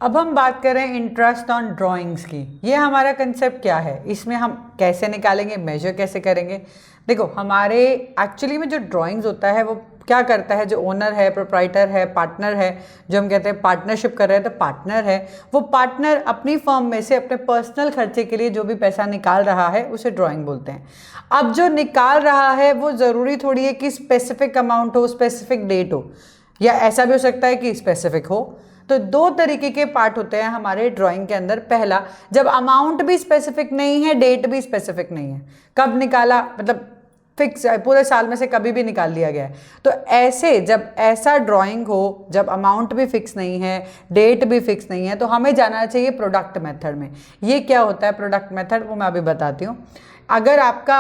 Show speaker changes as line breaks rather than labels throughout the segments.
अब हम बात करें इंटरेस्ट ऑन ड्राइंग्स की। ये हमारा कंसेप्ट क्या है, इसमें हम कैसे निकालेंगे, मेजर कैसे करेंगे। देखो हमारे एक्चुअली में जो ड्राइंग्स होता है वो क्या करता है, जो ओनर है, प्रोप्राइटर है, पार्टनर है, जो हम कहते हैं पार्टनरशिप कर रहे हैं तो पार्टनर है, वो पार्टनर अपनी फर्म में से अपने पर्सनल खर्चे के लिए जो भी पैसा निकाल रहा है उसे ड्राइंग बोलते हैं। अब जो निकाल रहा है वो ज़रूरी थोड़ी है कि स्पेसिफिक अमाउंट हो, स्पेसिफिक डेट हो, या ऐसा भी हो सकता है कि स्पेसिफिक हो। तो दो तरीके के पार्ट होते हैं हमारे ड्राइंग के अंदर। पहला, जब अमाउंट भी स्पेसिफिक नहीं है, डेट भी स्पेसिफिक नहीं है, कब निकाला मतलब फिक्स पूरे साल में से कभी भी निकाल दिया गया है, तो ऐसे जब ऐसा ड्राइंग हो, जब अमाउंट भी फिक्स नहीं है, डेट भी फिक्स नहीं है, तो हमें जाना चाहिए प्रोडक्ट मेथड में। ये क्या होता है प्रोडक्ट मेथड, वो मैं अभी बताती हूँ। अगर आपका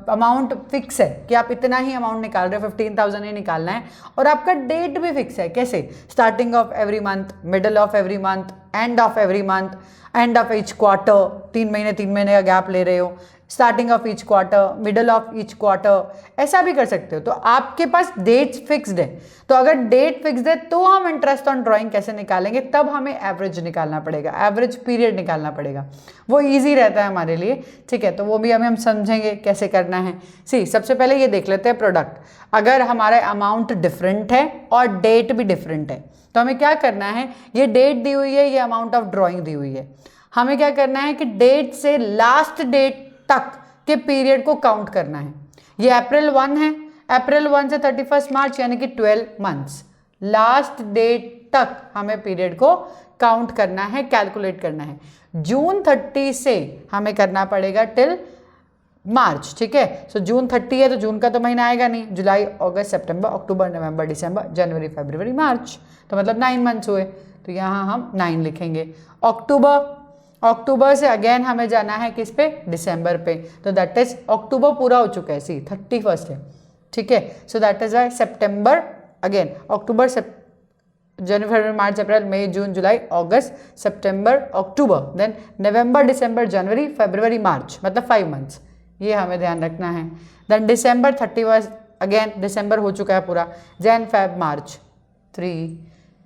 अमाउंट फिक्स है कि आप इतना ही अमाउंट निकाल रहे हो, 15,000 ही निकालना है, और आपका डेट भी फिक्स है, कैसे, starting of every month, middle of every month, end of every month, and of each quarter, 3 महीने का गैप ले रहे हो, starting of each quarter, middle of each quarter, ऐसा भी कर सकते हो। तो आपके पास डेट्स फिक्स्ड है, तो अगर डेट फिक्स्ड है तो हम इंटरेस्ट ऑन ड्राइंग कैसे निकालेंगे, तब हमें एवरेज निकालना पड़ेगा, एवरेज पीरियड निकालना पड़ेगा, वो इजी रहता है हमारे लिए। ठीक है, तो वो भी हम समझेंगे कैसे करना है। सबसे पहले ये देख लेते हैं प्रोडक्ट। अगर हमारा अमाउंट डिफरेंट है और डेट भी डिफरेंट है, तो हमें क्या करना है, ये डेट दी हुई है, ये अमाउंट ऑफ ड्राइंग दी हुई है, हमें क्या करना है कि डेट से लास्ट डेट तक के पीरियड को काउंट करना है। ये अप्रैल 1 है, अप्रैल 1 से 31 मार्च यानी कि 12 मंथ्स, लास्ट डेट तक हमें पीरियड को काउंट करना है, कैलकुलेट करना है। जून 30 से हमें करना पड़ेगा टिल मार्च। ठीक है, सो जून 30 है तो जून का तो महीना आएगा नहीं, जुलाई, अगस्त, सितंबर, अक्टूबर, नवंबर, दिसंबर, जनवरी, फरवरी, मार्च, तो मतलब 9 मंथ्स हुए, तो यहाँ हम 9 लिखेंगे। अक्टूबर से अगेन हमें जाना है किस पे, दिसंबर पे, तो दैट इज अक्टूबर पूरा हो चुका है, 31 है। ठीक है, सो दैट इज वाई सितंबर, अगेन अक्टूबर, जनवरी, फरवरी, मार्च, अप्रैल, मई, जून, जुलाई, अगस्त, सितंबर, अक्टूबर, देन नवंबर, दिसंबर, जनवरी, फरवरी, मार्च, मतलब 5 मंथ्स, ये हमें ध्यान रखना है। देन दिसंबर 31, अगेन दिसंबर हो चुका है पूरा, जैन, फेब, मार्च 3,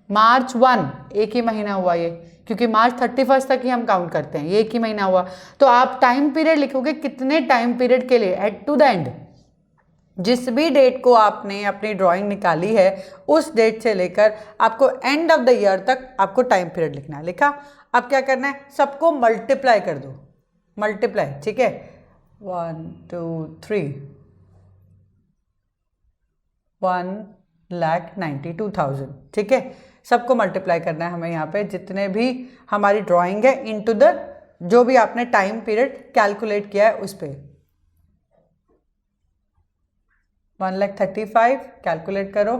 मार्च 1 एक ही महीना हुआ ये, क्योंकि मार्च 31 तक ही हम काउंट करते हैं, ये एक ही महीना हुआ। तो आप टाइम पीरियड लिखोगे कितने टाइम पीरियड के लिए, एट टू द एंड, जिस भी डेट को आपने अपनी ड्राइंग निकाली है उस डेट से लेकर आपको एंड ऑफ द ईयर तक आपको टाइम पीरियड लिखना है। लिखा, अब क्या करना है, सबको मल्टीप्लाई कर दो, मल्टीप्लाई। ठीक है, 1 2 3, 1,92,000। ठीक है, सबको मल्टीप्लाई करना है हमें यहाँ पे, जितने भी हमारी ड्राइंग है इनटू द जो भी आपने टाइम पीरियड कैलकुलेट किया है उस पर। 1,35,000 कैलकुलेट करो,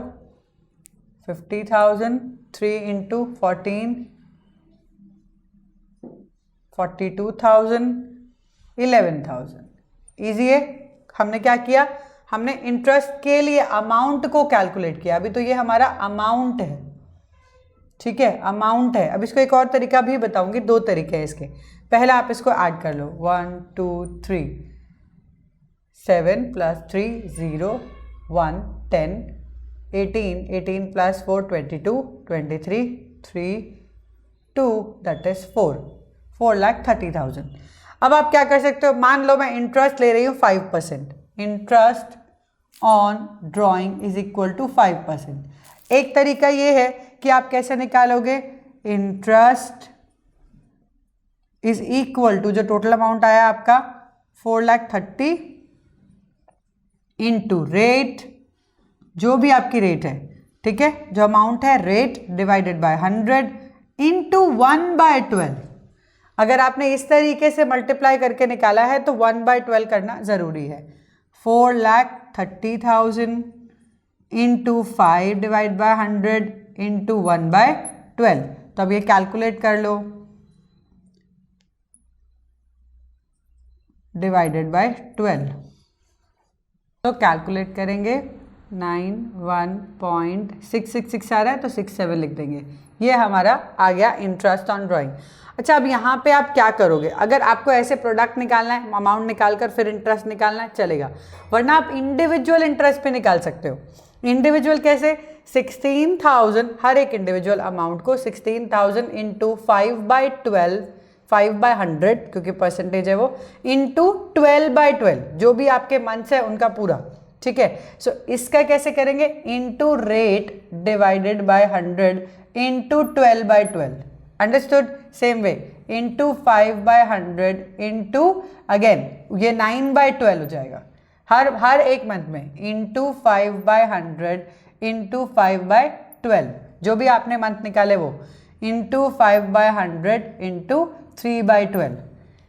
50,000, 3 इंटू 14, 42,000, 11,000। ईजी है। हमने क्या किया, हमने इंटरेस्ट के लिए अमाउंट को कैलकुलेट किया। अभी तो ये हमारा अमाउंट है, ठीक है, अमाउंट है। अब इसको एक और तरीका भी बताऊंगी, 2 तरीके हैं इसके। पहला आप इसको ऐड कर लो, 1 2 3, 7 + 3 0, 1 10, 18 18 + 4 22, 23 3 2, दैट इज 4,30,000। अब आप क्या कर सकते हो, मान लो मैं इंटरेस्ट ले रही हूँ 5%, interest on drawing is equal to 5%। एक तरीका ये है कि आप कैसे निकालोगे, इंटरेस्ट इज इक्वल टू जो टोटल अमाउंट आया आपका 4,30,000 इंटू रेट, जो भी आपकी रेट है, ठीक है, जो अमाउंट है रेट डिवाइडेड बाय 100 इंटू 1/12। अगर आपने इस तरीके से मल्टीप्लाई करके निकाला है तो 1/12 करना जरूरी है। 4,30,000 इंटू 5 डिवाइड बाय 100 इंटू 1/12। तो अब ये कैलकुलेट कर लो, डिवाइडेड बाय 12। तो कैलकुलेट करेंगे, 91.666 आ रहा है तो 67 लिख देंगे। ये हमारा आ गया इंटरेस्ट ऑन ड्राइंग। अच्छा, अब यहाँ पे आप क्या करोगे, अगर आपको ऐसे प्रोडक्ट निकालना है, अमाउंट निकाल कर फिर इंटरेस्ट निकालना है, चलेगा, वरना आप इंडिविजुअल इंटरेस्ट पे निकाल सकते हो। इंडिविजुअल कैसे, 16,000 हर एक इंडिविजुअल अमाउंट को 16,000 इंटू 5/12, 5/100 क्योंकि परसेंटेज है वो, इंटू 12/12 जो भी आपके मंथ्स है उनका पूरा, ठीक है। सो इसका कैसे करेंगे, into rate divided by 100 into 12/12, understood. Same way into 5/100 into again ये 9/12 हो जाएगा हर एक मंथ में, इंटू 5/100 इंटू 5/12 जो भी आपने मंथ निकाले वो, into 5/100 into 3/12,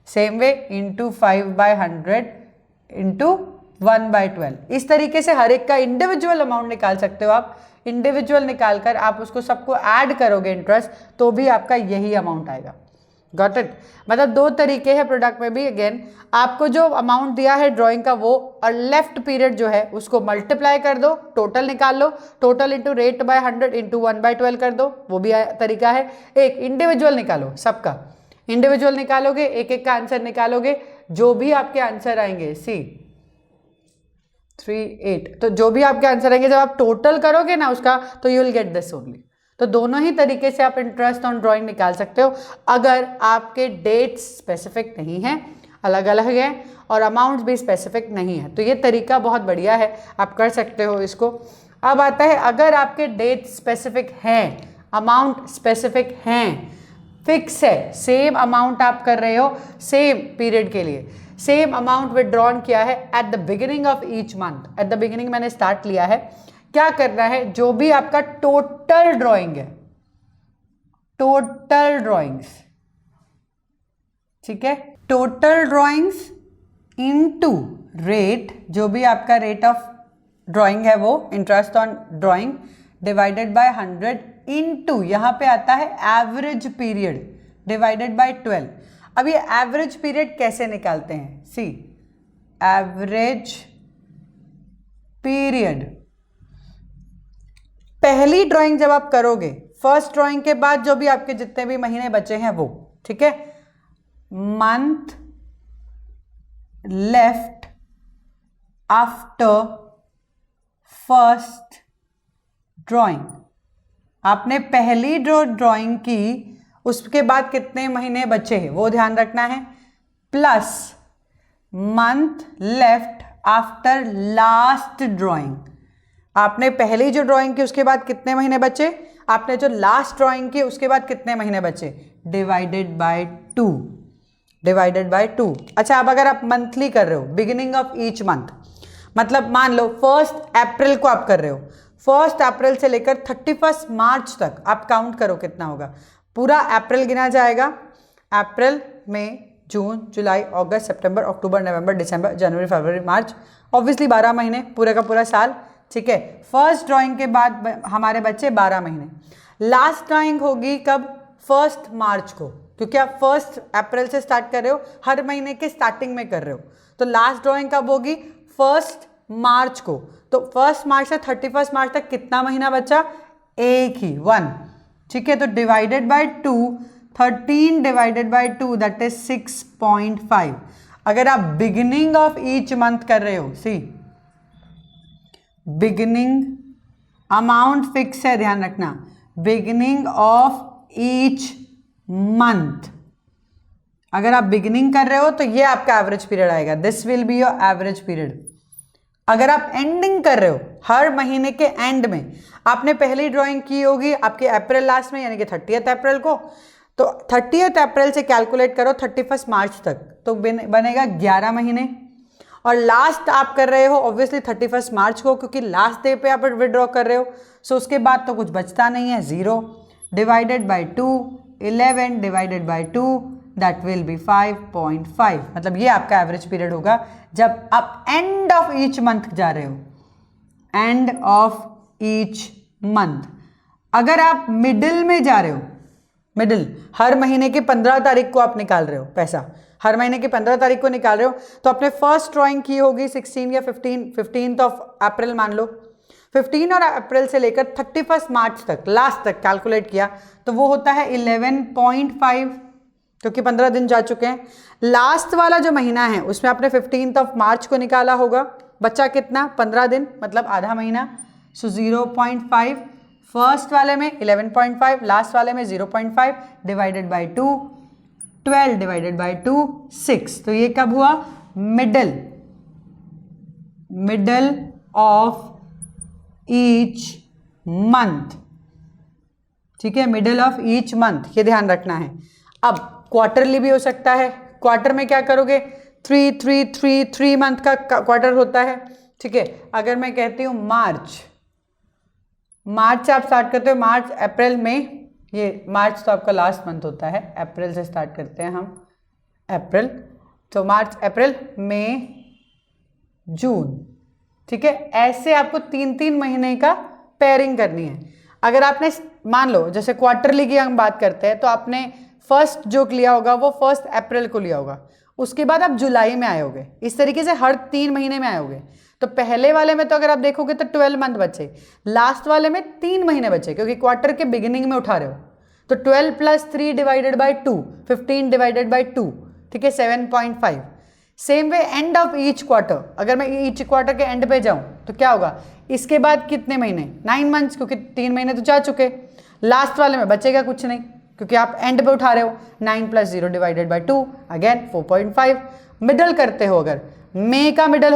same way into 5/100 into 1/12। इस तरीके से हर एक का इंडिविजुअल अमाउंट निकाल सकते हो आप। इंडिविजुअल निकालकर आप उसको सबको ऐड करोगे इंटरेस्ट तो भी आपका यही अमाउंट आएगा। Got it. मतलब दो तरीके हैं प्रोडक्ट में भी। अगेन आपको जो अमाउंट दिया है ड्राइंग का वो, और लेफ्ट पीरियड जो है उसको मल्टीप्लाई कर दो, टोटल निकाल लो, total into rate by 100 into 1/12 कर दो, वो भी तरीका है। एक इंडिविजुअल निकालो, सबका इंडिविजुअल निकालोगे, एक एक का आंसर निकालोगे, जो भी आपके आंसर आएंगे, सी 3, 8, तो जो भी आपके आंसर आएंगे जब आप टोटल करोगे ना उसका, तो you will get this only. तो दोनों ही तरीके से आप इंटरेस्ट ऑन ड्राइंग निकाल सकते हो। अगर आपके डेट्स स्पेसिफिक नहीं है, अलग अलग है, और अमाउंट्स भी स्पेसिफिक नहीं है, तो ये तरीका बहुत बढ़िया है, आप कर सकते हो इसको। अब आता है अगर आपके डेट स्पेसिफिक हैं, अमाउंट स्पेसिफिक हैं, फिक्स है, सेम अमाउंट आप कर रहे हो सेम पीरियड के लिए, सेम अमाउंट विड्रॉन किया है at the beginning of each month, at the beginning मैंने स्टार्ट लिया है, क्या करना है, जो भी आपका टोटल ड्राइंग है, टोटल ड्राइंग्स, ठीक है, टोटल ड्राइंग्स इनटू रेट, जो भी आपका रेट ऑफ ड्राइंग है वो, interest on drawing divided by 100 into, यहां पे आता है एवरेज पीरियड डिवाइडेड बाय 12। अब ये एवरेज पीरियड कैसे निकालते हैं, सी एवरेज पीरियड, पहली ड्राइंग जब आप करोगे, फर्स्ट ड्राइंग के बाद जो भी आपके जितने भी महीने बचे हैं वो, ठीक है, month left after first drawing, आपने पहली जो ड्राइंग की उसके बाद कितने महीने बचे हैं वो ध्यान रखना है, plus month left after last drawing, आपने पहली जो ड्राइंग की उसके बाद कितने महीने बचे, आपने जो लास्ट ड्राइंग की उसके बाद कितने महीने बचे, डिवाइडेड बाय 2, डिवाइडेड बाय 2। अच्छा, अब अगर आप मंथली कर रहे हो, बिगिनिंग ऑफ ईच मंथ, मतलब मान लो 1 अप्रैल को आप कर रहे हो, 1 अप्रैल से लेकर 31 मार्च तक आप काउंट करो कितना होगा, पूरा अप्रैल गिना जाएगा, अप्रैल मई जून जुलाई अगस्त सितंबर अक्टूबर नवंबर दिसंबर जनवरी फरवरी मार्च, ऑब्वियसली 12 महीने, पूरे का पूरा साल, ठीक है। फर्स्ट ड्राइंग के बाद हमारे बच्चे 12 महीने। लास्ट ड्राइंग होगी कब, 1 मार्च को, क्योंकि आप 1 अप्रैल से स्टार्ट कर रहे हो, हर महीने के स्टार्टिंग में कर रहे हो, तो लास्ट ड्राइंग कब होगी, 1 मार्च को। तो 1 मार्च से 31 मार्च तक कितना महीना बचा, एक ही, 1, ठीक है। तो divided by 2, 13 divided by 2 that is 6.5। अगर आप बिगिनिंग ऑफ ईच मंथ कर रहे हो, सी बिगिनिंग अमाउंट फिक्स है, ध्यान रखना, बिगिनिंग ऑफ ईच मंथ, अगर आप बिगिनिंग कर रहे हो तो ये आपका एवरेज पीरियड आएगा, this will be your average period. अगर आप एंडिंग कर रहे हो, हर महीने के एंड में आपने पहली ड्राइंग की होगी आपके अप्रैल लास्ट में, यानी कि 30 अप्रैल को, तो 30 अप्रैल से कैलकुलेट करो 31 मार्च तक, तो बनेगा 11 महीने। और लास्ट आप कर रहे हो ऑब्वियसली 31 मार्च को, क्योंकि लास्ट डे पे आप विड्रॉ कर रहे हो, सो उसके बाद तो कुछ बचता नहीं है, 0 divided by 2, 11 divided by 2 that will be 5.5। मतलब ये आपका एवरेज पीरियड होगा जब आप एंड ऑफ ईच मंथ जा रहे हो, एंड ऑफ ईच मंथ। अगर आप मिडिल में जा रहे हो, मिडिल, हर महीने की 15 तारीख को आप निकाल रहे हो पैसा, हर महीने की 15 तारीख को निकाल रहे हो, तो आपने फर्स्ट ड्राइंग की होगी 16 या 15 ऑफ अप्रैल मान लो, 15 और अप्रैल से लेकर 31 मार्च तक, लास्ट तक कैलकुलेट किया तो वो होता है 11.5, क्योंकि 15 दिन जा चुके हैं। लास्ट वाला जो महीना है उसमें आपने 15 ऑफ मार्च को निकाला होगा, बच्चा कितना, 15 दिन, मतलब आधा महीना, सो 0.5, फर्स्ट वाले में 11.5, लास्ट वाले में 0.5 डिवाइडेड बाई 2, 12 डिवाइडेड बाई 2 6। तो ये कब हुआ? मिडल ऑफ ईच मंथ, ठीक है, मिडल ऑफ ईच मंथ, ये ध्यान रखना है। अब क्वार्टरली भी हो सकता है। क्वार्टर में क्या करोगे? 3 मंथ का क्वार्टर होता है, ठीक है। अगर मैं कहती हूँ मार्च से आप स्टार्ट करते हो, मार्च अप्रैल मई, ये मार्च तो आपका लास्ट मंथ होता है, अप्रैल से स्टार्ट करते हैं हम, अप्रैल, तो मार्च अप्रैल मई जून, ठीक है। ऐसे आपको 3 महीने का पेयरिंग करनी है। अगर आपने मान लो जैसे क्वार्टरली की हम बात करते हैं, तो आपने फर्स्ट जो लिया होगा वो 1 अप्रैल को लिया होगा, उसके बाद आप जुलाई में आयोगे, इस तरीके से हर 3 महीने में आयोगे। तो पहले वाले में तो अगर आप देखोगे तो 12 मंथ बचे, लास्ट वाले में 3 महीने बचे, क्योंकि क्वार्टर के बिगिनिंग में उठा रहे हो। तो 12 + 3 डिवाइडेड बाई 2, 15 डिवाइडेड बाई 2, ठीक है, 7.5। Same way and of each quarter, अगर मैं ईच क्वार्टर के एंड पे जाऊं तो क्या होगा? इसके बाद कितने महीने? 9 मंथ्स, क्योंकि 3 महीने तो जा चुके। लास्ट वाले में बचेगा कुछ नहीं, क्योंकि आप एंड पे उठा रहे हो। 9 + 0 डिवाइडेड बाई 2, अगेन 4.5। मिडल करते हो, अगर मई का मिडल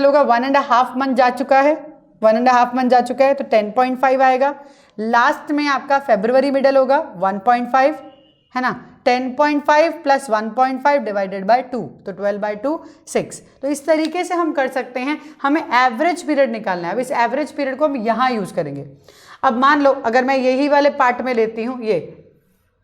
होगा 1.5 मंथ जा चुका है, 1.5 मंथ जा चुका है, तो 10.5 आएगा। लास्ट में आपका फरवरी मिडल होगा 1.5, है ना, 10.5 + 1.5 डिवाइडेड बाई 2, तो 12/2 6। तो इस तरीके से हम कर सकते हैं। हमें एवरेज पीरियड निकालना है। अब इस एवरेज पीरियड को हम यहाँ यूज करेंगे। अब मान लो अगर मैं यही वाले पार्ट में लेती हूँ, ये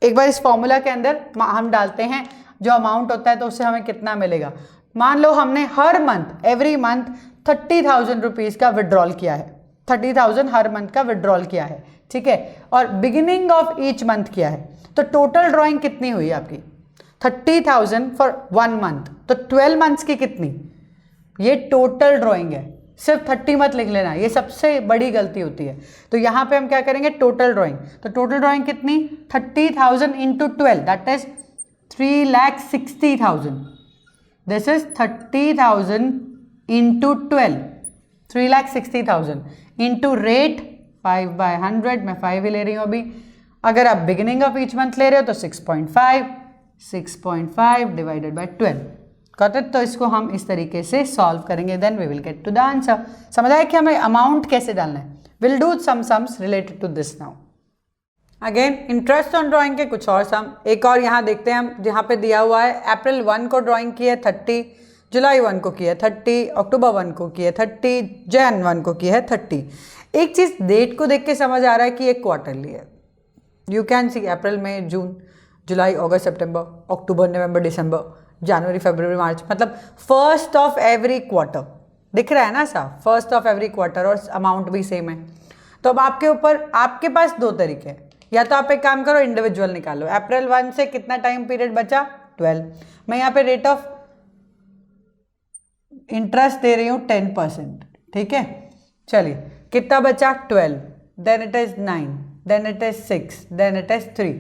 एक बार इस फॉर्मूला के अंदर हम डालते हैं जो अमाउंट होता है, तो उससे हमें कितना मिलेगा। मान लो हमने हर मंथ, एवरी मंथ 30,000 रुपीज़ का विड्रॉल किया है, 30,000 हर मंथ का विड्रॉल किया है, ठीक है, और बिगिनिंग ऑफ ईच मंथ किया है। तो टोटल ड्राइंग कितनी हुई आपकी? 30,000 फॉर 1 मंथ, तो 12 मंथ्स की कितनी? ये टोटल ड्राइंग है, सिर्फ 30 मत लिख लेना, ये सबसे बड़ी गलती होती है। तो यहाँ पे हम क्या करेंगे? Total drawing. तो टोटल ड्राइंग कितनी? 30,000 into 12, that is 3,60,000। This is 30,000 into 12, 3,60,000 into rate 5/100, मैं 5 ही ले रही हूँ अभी। अगर आप बिगिनिंग ऑफ ईच मंथ ले रहे हो तो 6.5 डिवाइडेड बाई 12, कहते। तो इसको हम इस तरीके से सॉल्व करेंगे, then we will get to the answer. समझ आया कि हमें अमाउंट कैसे डालना है? Will do some sums related to this now. Again interest on drawing के कुछ और सम, एक और यहाँ देखते हैं हम, जहाँ पे दिया हुआ है अप्रैल 1 को ड्राइंग की है 30, जुलाई 1 को की है 30, अक्टूबर 1 को की है 30, जैन 1 को की है 30। एक चीज़ डेट को देख के समझ आ रहा है कि एक क्वार्टरली है। यू कैन सी अप्रैल, मई, जून, जुलाई, अगस्त, सितंबर, अक्टूबर, नवंबर, दिसंबर, जनवरी, फरवरी, मार्च, मतलब फर्स्ट ऑफ एवरी क्वार्टर दिख रहा है ना साहब, फर्स्ट ऑफ एवरी क्वार्टर, और अमाउंट भी सेम है। तो अब आपके ऊपर, आपके पास 2 तरीके हैं, या तो आप एक काम करो इंडिविजुअल निकालो। अप्रैल 1 से कितना टाइम पीरियड बचा? 12। मैं यहाँ पे रेट ऑफ इंटरेस्ट दे रही हूँ 10%, ठीक है। चलिए कितना बचा? 12, then it is 9, then it is 6, then it is 3,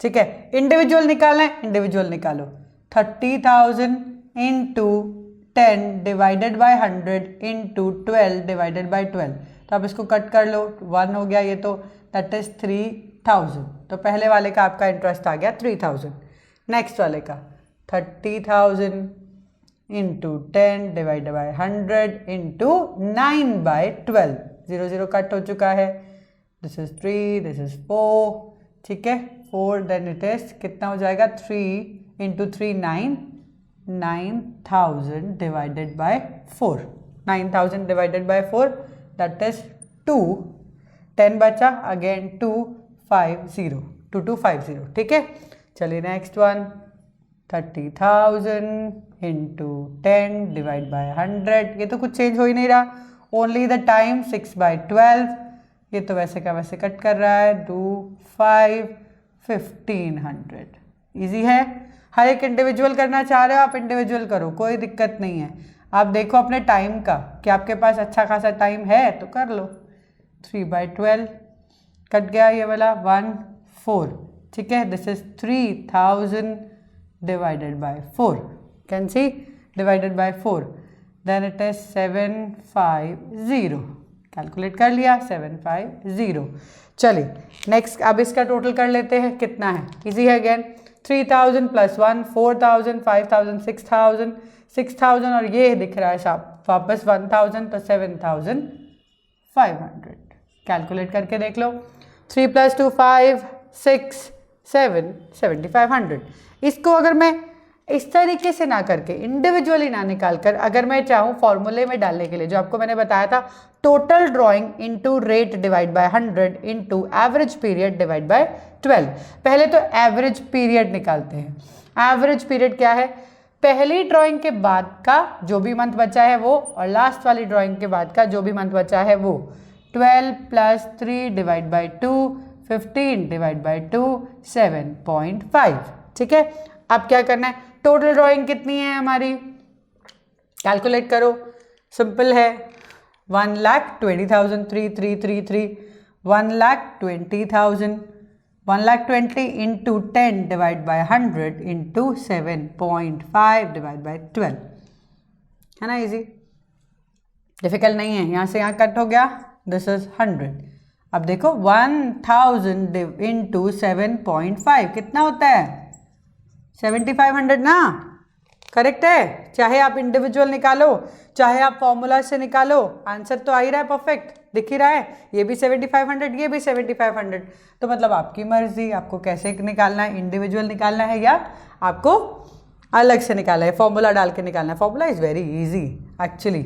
ठीक है। इंडिविजुअल निकालना है, इंडिविजुअल निकालो। 30,000 into 10 divided by 100 into 12 divided by 12, तो आप इसको कट कर लो, 1 हो गया ये, तो दैट इज 3,000। तो पहले वाले का आपका इंटरेस्ट आ गया 3,000। नेक्स्ट वाले का 30,000 into 10 divided by 100 into 9/12, 0 0 cut हो चुका है। दिस इज 3, दिस इज 4, ठीक है, 4, देन इट इज कितना हो जाएगा? 3 into 3 9, 9,000 divided by 4, 9,000 divided by 4, that is 2, 10 बचा, अगेन 250, 2250, ठीक है। चलिए next one, 30,000 into 10 divide by 100, ये तो कुछ चेंज हो ही नहीं रहा, ओनली द टाइम 6/12, ये तो वैसे का वैसे कट कर रहा है, 2 5 1500। ईजी है। हर एक इंडिविजुअल करना चाह रहे हो आप, इंडिविजुअल करो, कोई दिक्कत नहीं है। आप देखो अपने टाइम का कि आपके पास अच्छा खासा टाइम है तो कर लो। 3/12 कट गया ये वाला, 1 4, ठीक है। This is 3,000 divided by 4, can see, divided by 4, then it is 750। Calculate कर लिया 750। चलिए नेक्स्ट अब इसका टोटल कर लेते हैं, कितना है, इजी है अगेन। 3000 प्लस 1 4000 5000 6000 6000 और ये दिख रहा है साहब वापस 1000 तो 7500। कैलकुलेट करके देख लो, 3 + 2 5 6 7 7500। इसको अगर मैं इस तरीके से ना करके इंडिविजुअली ना निकाल कर अगर मैं चाहूँ फॉर्मूले में डालने के लिए, जो आपको मैंने बताया था total drawing into rate divide by 100 into average period divide by 12। पहले तो एवरेज पीरियड निकालते हैं। एवरेज पीरियड क्या है, पहली ड्राइंग के बाद का जो भी मंथ बचा है वो, और लास्ट वाली ड्राइंग के बाद का जो भी मंथ बचा है वो। 12 + 3 डिवाइड बाय 2 15 डिवाइड बाय 2 7.5। ठीक है, अब क्या करना है, टोटल ड्राइंग कितनी है हमारी, कैलकुलेट करो, सिंपल है 1,20,000 3333 1,20,000 1,20,000 into 10 divide by 100 into 7.5 divide by 12, है ना, इजी, डिफिकल्ट नहीं है। यहाँ से यहाँ कट हो गया, दिस इज 100। अब देखो 1000 इंटू 7.5 कितना होता है, 7500 ना, करेक्ट है। चाहे आप इंडिविजुअल निकालो चाहे आप फॉर्मूला से निकालो, आंसर तो आ ही रहा है, परफेक्ट दिख ही रहा है, ये भी 7500 ये भी 7500। तो मतलब आपकी मर्जी, आपको कैसे निकालना है, इंडिविजुअल निकालना है या आपको अलग से निकालना है, फॉर्मूला डाल के निकालना है। Formula is very easy actually.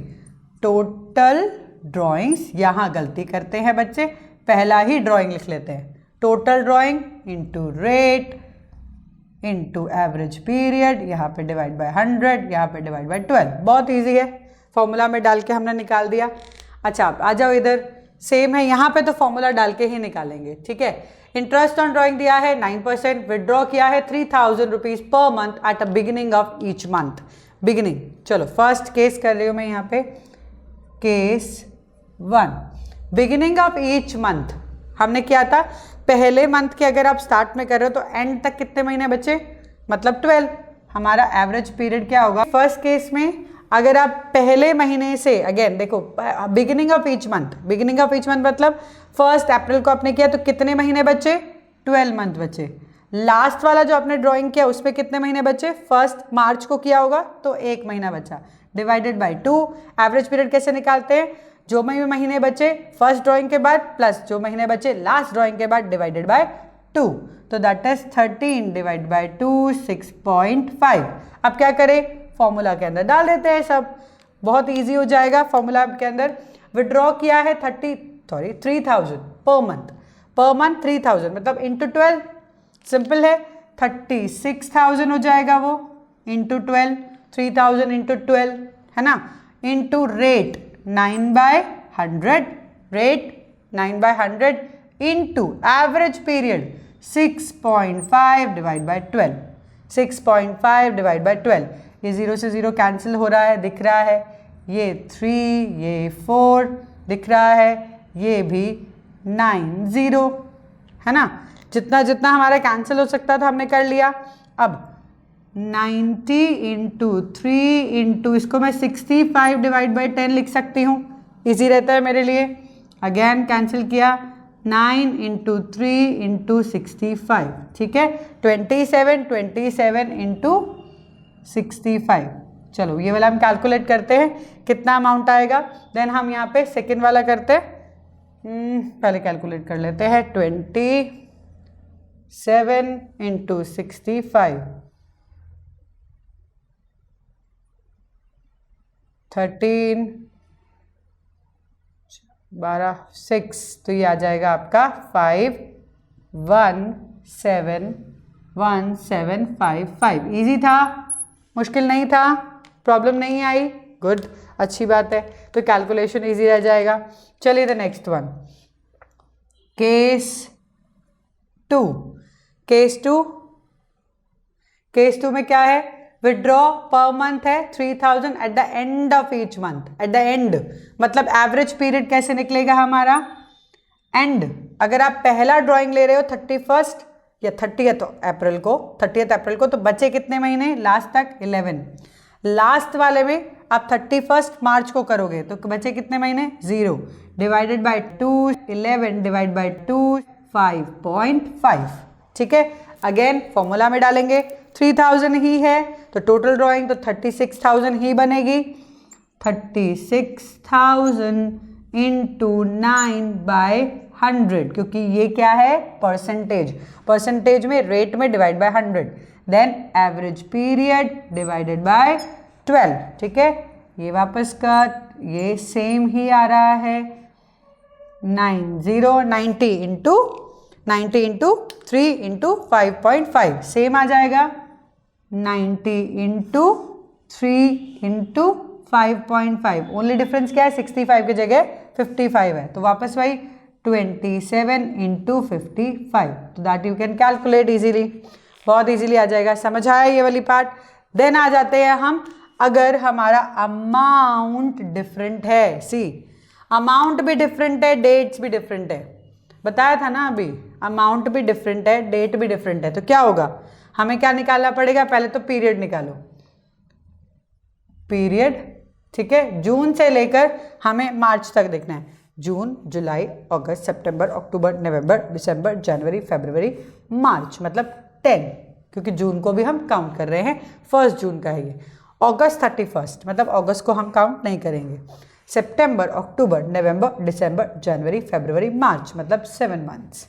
Total drawings, यहाँ गलती करते हैं बच्चे, पहला ही ड्राइंग लिख लेते हैं, total drawing into rate into average period, यहाँ पे डिवाइड बाय 100, यहाँ पे डिवाइड बाय 12। बहुत इजी है, फॉर्मूला में डाल के हमने निकाल दिया। अच्छा आ जाओ इधर, सेम है, यहाँ पे तो फॉर्मूला डाल के ही निकालेंगे। ठीक है, इंटरेस्ट ऑन ड्राइंग दिया है 9%, विदड्रॉ किया है 3000 rupees per month at a beginning of each month. Beginning, चलो फर्स्ट केस कर रही हूँ मैं यहाँ पे, case 1, beginning of each month. हमने किया था पहले मंथ के अगर आप स्टार्ट में कर रहे हो तो एंड तक कितने महीने बचे, मतलब 12। हमारा एवरेज पीरियड क्या होगा, फर्स्ट केस में अगर आप पहले महीने से, अगेन देखो beginning of each month, beginning of each month मतलब 1 अप्रैल को आपने किया तो कितने महीने बचे, 12 मंथ बचे। लास्ट वाला जो आपने ड्राइंग किया उसमें कितने महीने बचे, 1 मार्च को किया होगा तो 1 महीना बचा, डिवाइडेड बाय 2। एवरेज पीरियड कैसे निकालते हैं, जो महीने बचे फर्स्ट ड्राइंग के बाद प्लस जो महीने बचे लास्ट ड्राइंग के बाद डिवाइडेड बाय 2, तो दैट इज 13 डिवाइड बाय 2 6.5। अब क्या करें, फॉर्मूला के अंदर डाल देते हैं सब, बहुत इजी हो जाएगा। फॉर्मूला के अंदर विड्रॉ किया है 3000 पर मंथ 3000 मतलब इंटू 12, सिंपल है 36,000 हो जाएगा वो, इंटू 12, 3000 इंटू 12 है ना, into rate 9/100, rate 9/100 into average period 6.5 divide by 12, 6.5 divide by 12। ये 0 से 0 कैंसिल हो रहा है, दिख रहा है, ये 3 ये 4 दिख रहा है, ये भी 9 0 है ना। जितना जितना हमारा कैंसिल हो सकता था हमने कर लिया। अब 90 इंटू 3 इंटू इसको मैं 65 डिवाइड बाई 10 लिख सकती हूँ, ईजी रहता है मेरे लिए। अगेन कैंसिल किया, 9 इंटू 3 इंटू 65, ठीक है, 27 इंटू 65। चलो ये वाला हम कैलकुलेट करते हैं कितना अमाउंट आएगा, देन हम यहाँ पे सेकेंड वाला करते हैं। पहले कैलकुलेट कर लेते हैं, 27 इंटू 65, 13 12 6, तो ये आ जाएगा आपका 517,175। इजी था, मुश्किल नहीं था, प्रॉब्लम नहीं आई, गुड, अच्छी बात है। तो कैलकुलेशन इजी रह जाएगा। चलिए the next one, case 2। Case two में क्या है, विड्रॉ पर मंथ है 3000 at the end of each month. At the end मतलब एवरेज पीरियड कैसे निकलेगा हमारा, एंड। अगर आप पहला ड्राइंग ले रहे हो 31 या 30 अप्रैल को, 30 अप्रैल को, तो बचे कितने महीने लास्ट तक, 11। लास्ट वाले में आप 31 मार्च को करोगे तो बचे कितने महीने, 0 डिवाइडेड बाय 2, 11 डिवाइड बाय 2, 5.5। ठीक है, अगेन फॉर्मूला में डालेंगे, 3000 ही है तो टोटल ड्राइंग तो 36,000 ही बनेगी। 36,000 इंटू 9/100, क्योंकि ये क्या है, परसेंटेज, परसेंटेज में रेट में divide by 100, then average period divided by 12। ठीक है, ये वापस कट, ये सेम ही आ रहा है, 90 इंटू 3 इंटू 5.5 सेम आ जाएगा, 90 इंटू 3 इंटू 5.5। ओनली डिफरेंस क्या है, 65 की जगह 55 है, तो वापस वही 27 इंटू 55, तो that you can calculate easily, बहुत इजीली आ जाएगा। समझ आया ये वाली पार्ट। देन आ जाते हैं हम, अगर हमारा अमाउंट डिफरेंट है, सी अमाउंट भी डिफरेंट है, डेट्स भी डिफरेंट है, बताया था ना अभी, अमाउंट भी डिफरेंट है, डेट भी डिफरेंट है, तो क्या होगा, हमें क्या निकालना पड़ेगा, पहले तो पीरियड निकालो, पीरियड। ठीक है, जून से लेकर हमें मार्च तक देखना है, जून, जुलाई, अगस्त, सितंबर, अक्टूबर, नवंबर, दिसंबर, जनवरी, फरवरी, मार्च, मतलब 10, क्योंकि जून को भी हम काउंट कर रहे हैं, 1 जून का है ये। अगस्त 31, मतलब अगस्त को हम काउंट नहीं करेंगे। सितंबर, अक्टूबर, नवंबर, दिसंबर, जनवरी, फरवरी, मार्च, मतलब 7 मंथ्स।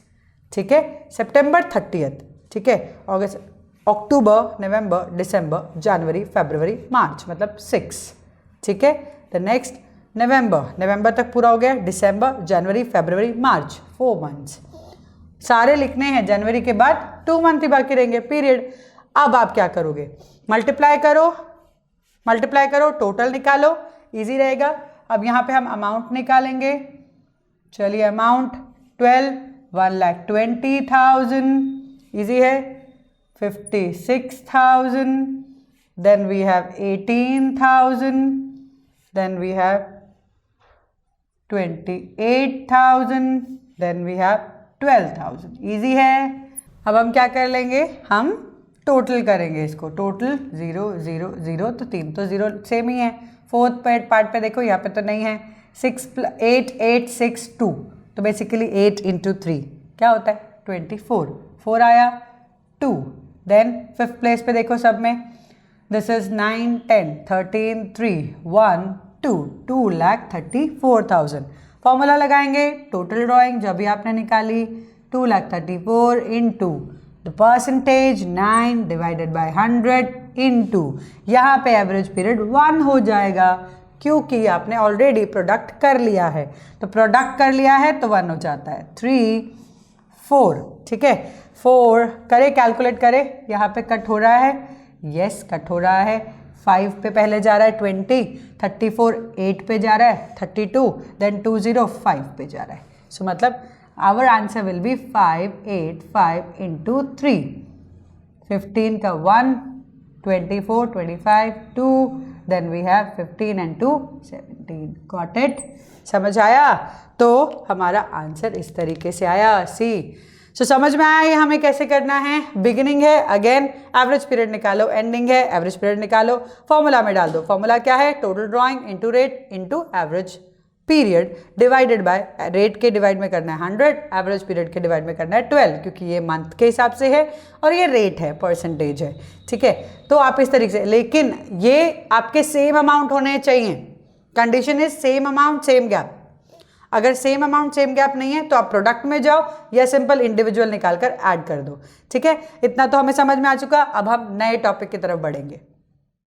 ठीक है, सितंबर 30, ठीक है, अगस्त, अक्टूबर, नवंबर, दिसंबर, जनवरी, फरवरी, मार्च, मतलब 6। ठीक है, द नेक्स्ट नवंबर तक पूरा हो गया, दिसंबर, जनवरी, फरवरी, मार्च, 4 मंथ्स सारे लिखने हैं। जनवरी के बाद 2 मंथ ही बाकी रहेंगे, पीरियड। अब आप क्या करोगे, मल्टीप्लाई करो, टोटल निकालो, इजी रहेगा। अब यहाँ पे हम अमाउंट निकालेंगे, चलिए अमाउंट 12, 1,20,000, इजी है, 56,000, then we have 18,000, then we have 28,000, then we have 12,000, easy है। अब हम क्या कर लेंगे, हम टोटल करेंगे इसको, टोटल 0 0 0, तो 3 तो 0 सेम ही है। फोर्थ पार्ट पे देखो, यहाँ पे तो नहीं है, 8 8 6 2, तो बेसिकली 8 इंटू 3 क्या होता है, 24, 4 आया, 2, देन फिफ्थ प्लेस पे देखो सब में, दिस इज 9 10 13 3 1 2, 2,34,000। फॉर्मूला लगाएंगे, टोटल ड्राइंग जो भी आपने निकाली, 2,34,000 into the percentage 9 divided by 100 into, यहाँ पे एवरेज पीरियड 1 हो जाएगा, क्योंकि आपने ऑलरेडी प्रोडक्ट कर लिया है, तो प्रोडक्ट कर लिया है तो 1 हो जाता है, 3 4। ठीक है, 4 करे, कैलकुलेट करे, यहाँ पे कट हो रहा है, यस कट हो रहा है, 5 पे पहले जा रहा है 20, 34 8 पे जा रहा है 32, देन 205 पे जा रहा है, सो मतलब our answer will be 585 into 3, 15 का 1, 24 25 2, then we have 15 and 2 17। Got it, समझ आया? तो हमारा आंसर इस तरीके से आया, सी। सो समझ में आया ये हमें कैसे करना है। बिगिनिंग है, अगेन एवरेज पीरियड निकालो, एंडिंग है, एवरेज पीरियड निकालो, फॉर्मूला में डाल दो। फॉर्मूला क्या है, total drawing into rate into average period divided bye, rate के डिवाइड में करना है 100, एवरेज पीरियड के डिवाइड में करना है 12, क्योंकि ये मंथ के हिसाब से है और ये रेट है, परसेंटेज है। ठीक है, तो आप इस तरीके से, लेकिन ये आपके सेम अमाउंट होने चाहिए, condition is same amount same gap. अगर सेम अमाउंट सेम गैप नहीं है तो आप प्रोडक्ट में जाओ या सिंपल इंडिविजुअल निकाल कर ऐड कर दो। ठीक है, इतना तो हमें समझ में आ चुका। अब हम नए टॉपिक की तरफ बढ़ेंगे।